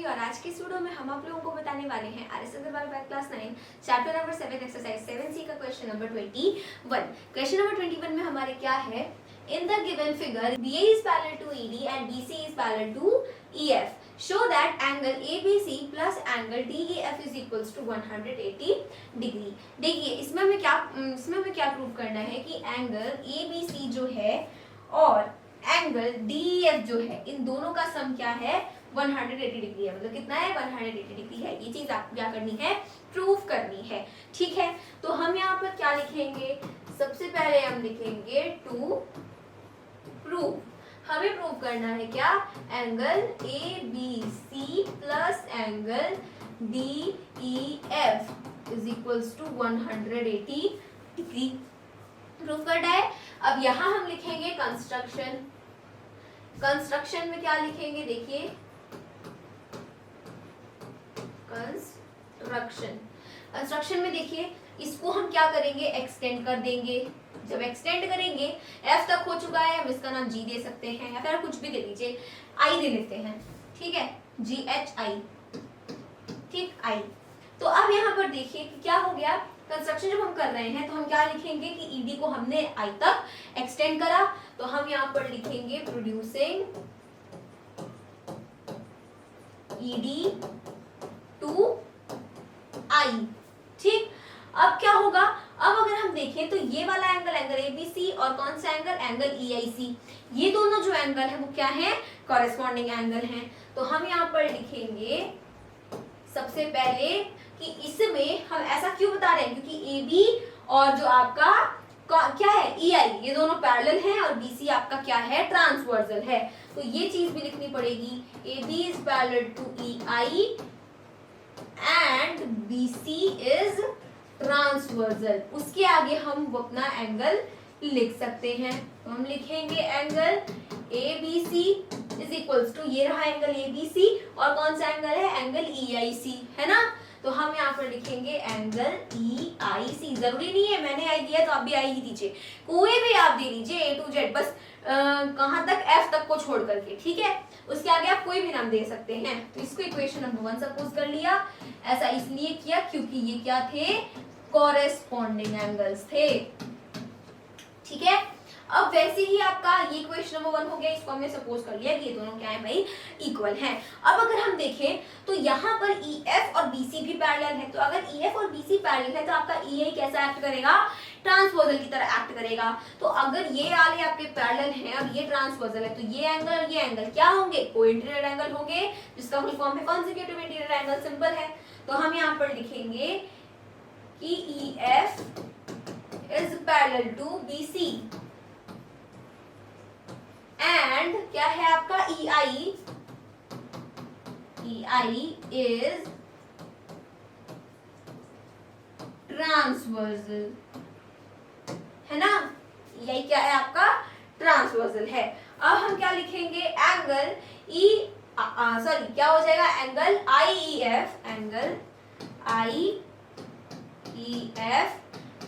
और आज के इस वीडियो में हम आप लोगों को बताने वाले हैं R S Agarwal math class 9 chapter number 7 exercise 7C का क्वेश्चन नंबर 21। क्वेश्चन नंबर 21 में हमारे क्या है, in the given figure BA is parallel to ED and BC is parallel to EF. Show that angle ABC plus angle DEF is equals to 180 degree. देखिए इसमें हमें क्या prove करना है कि एंगल ABC जो है और एंगल DEF जो है, इन दोनों का सम क्या है, 180 डिग्री है। मतलब कितना है, 180 डिग्री है। ये चीज आपको क्या करनी है, प्रूव करनी है। ठीक है, तो हम यहाँ पर क्या लिखेंगे, सबसे पहले हम लिखेंगे टू प्रूव। हमें प्रूव करना है क्या, angle ABC plus angle DEF is equals to 180 degree prove करना है। अब यहाँ हम लिखेंगे कंस्ट्रक्शन। कंस्ट्रक्शन में क्या लिखेंगे, देखिए कंस्ट्रक्शन में देखिए इसको हम क्या करेंगे, एक्सटेंड कर देंगे। जब एक्सटेंड करेंगे, F तक हो चुका है, हम इसका नाम G दे सकते हैं या फिर कुछ भी दे दीजिए, I दे लेते हैं। ठीक है, GHI, ठीक, I। तो अब यहाँ पर देखिए कि क्या हो गया, कंस्ट्रक्शन जब हम कर रहे हैं तो हम क्या लिखेंगे कि ED को हमने I तक एक्सटेंड करा, तो हम यहाँ पर लिखेंगे प्रोड्यूसिंग ED टू I। ठीक, अब क्या होगा, अब अगर हम देखें तो ये वाला एंगल ABC और कौन सा एंगल EIC, ये दोनों जो एंगल है वो क्या है, कॉरेस्पॉन्डिंग एंगल हैं। तो हम यहाँ पर लिखेंगे सबसे पहले कि इसमें हम ऐसा क्यों बता रहे हैं, क्योंकि AB और जो आपका क्या है EI, ये दोनों पैरेलल हैं और BC आपका क्या है, ट्रांसवर्सल है। तो ये चीज भी लिखनी पड़ेगी, AB is parallel to EI and BC is transversal. उसके आगे हम अपना एंगल लिख सकते हैं। तो हम लिखेंगे angle ABC is equals to, ये रहा एंगल ABC और कौन सा एंगल है, एंगल EIC, है ना। तो हम यहाँ पर लिखेंगे एंगल EIC। जरूरी नहीं है मैंने आई दिया तो आप भी आई ही दीजिए, कोई भी आप दे लीजिए A to Z, बस कहाँ तक, F तक को छोड़ करके। ठीक है, उसके आगे आप कोई भी नाम दे सकते हैं। तो इसको इक्वेशन नंबर 1 सपोज कर लिया। ऐसा इसलिए किया क्योंकि ये क्या थे, कॉरेस्पॉन्डिंग एंगल्स थे। ठीक है, अब वैसे ही आपका ये क्वेश्चन नंबर 1 हो गया, इसको हमने सपोज कर लिया कि ये दोनों क्या है भाई, इक्वल हैं। अब अगर हम देखें तो यहाँ पर EF और BC भी पैरेलल है। तो अगर EF और BC पैरेलल है तो आपका EI कैसा एक्ट करेगा, ट्रांसवर्सल की तरह एक्ट करेगा। तो अगर ये वाले आपके पैरेलल हैं और ये ट्रांसवर्सल है, तो ये एंगल और ये एंगल क्या होंगे, कोइंसिडेंट एंगल होंगे, जिसका फुल फॉर्म है कॉन्सेक्यूटिव इंटीरियर एंगल, सिंपल है। तो हम यहाँ पर लिखेंगे कि EF is parallel to BC and क्या है आपका EI इज ट्रांसवर्सल, है ना। EI क्या है आपका, ट्रांसवर्सल है। अब हम क्या लिखेंगे, एंगल क्या हो जाएगा, एंगल IEF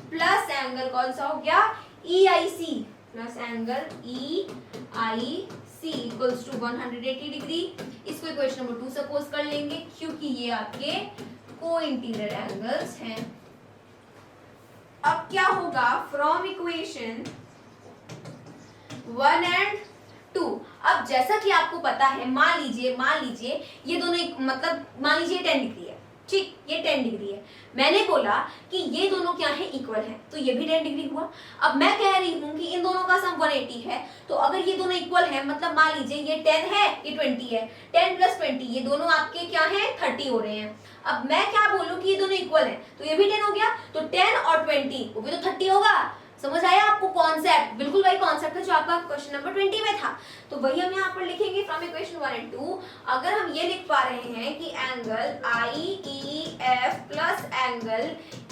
प्लस एंगल कौन सा हो गया, EIC plus angle EIC equals to 180 degree. इसको इक्वेशन नंबर 2 सपोज कर लेंगे क्योंकि ये आपके को-इंटीरियर एंगल्स हैं। अब क्या होगा, फ्रॉम इक्वेशन 1 एंड 2। अब जैसा कि आपको पता है, मान लीजिए ये दोनों मतलब मान लीजिए 10 डिग्री है, ठीक, ये 10 डिग्री है। मैंने बोला कि ये दोनों क्या है, इक्वल है, तो ये भी 10 डिग्री हुआ। अब मैं कह रही हूँ कि इन दोनों का सम 180 है, तो अगर ये दोनों इक्वल है, मतलब मान लीजिए ये 10 है, ये 20 है, 10 प्लस 20, ये दोनों आपके क्या है, 30 हो रहे हैं। अब मैं क्या बोलूँ कि ये दोनों इक्वल है, तो ये भी 10 हो गया, तो 10 और 20 वो भी तो 30 होगा। समझ आया आपको कॉन्सेप्ट, बिल्कुल वही कॉन्सेप्ट है जो आपका क्वेश्चन नंबर 20 में था। तो वही हम यहाँ पर लिखेंगे फ्रॉम इक्वेशन 1 एंड 2। अगर हम ये लिख पा रहे हैं कि angle IEF plus angle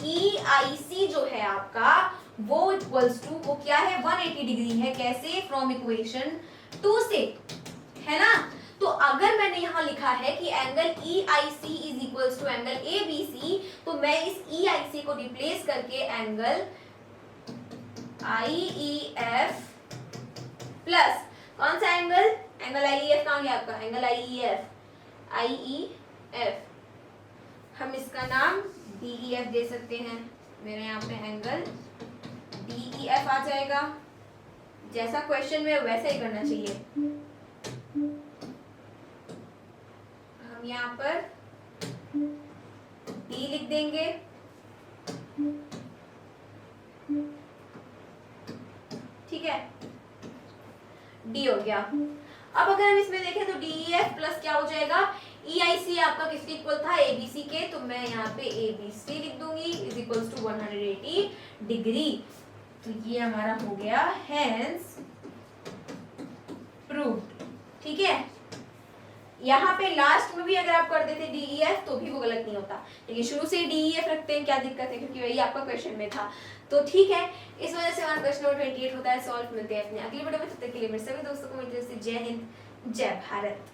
EIC जो है आपका, वो इक्वल्स टू, वो क्या है, 180 डिग्री है। कैसे, फ्रॉम इक्वेशन 2 से, है ना। तो अगर मैंने यहाँ लिखा है कि angle EIC is equals to angle ABC, तो मैं इस EIC को रिप्लेस करके एंगल IEF प्लस कौन सा एंगल, IEF कहाँ गया आपका, एंगल IEF IEF, हम इसका नाम DEF दे सकते हैं। मेरे यहाँ पे एंगल DEF आ जाएगा। जैसा क्वेश्चन में वैसा ही करना चाहिए। हम यहाँ पर D लिख देंगे, ठीक है, D हो गया। अब अगर हम इसमें देखें तो DEF प्लस क्या हो जाएगा, EIC आपका किसके इक्वल था, ABC के, तो मैं यहाँ पे ABC लिख दूंगी इज इक्वल्स टू 180 डिग्री। तो ये हमारा हो गया हेंस प्रूव्ड, ठीक है। यहाँ पे लास्ट में भी अगर आप कर देते DEF तो भी वो गलत नहीं होता, लेकिन शुरू से DEF रखते हैं, क्या दिक्कत है, क्योंकि वही आपका क्वेश्चन में था। तो ठीक है, इस वजह से हमारा क्वेश्चन नंबर 28 होता है सॉल्व। मिलते हैं अपने अगले वीडियो में, तब तक के लिए मेरे सभी दोस्तों को मेरी तरफ से जय हिंद, जय भारत।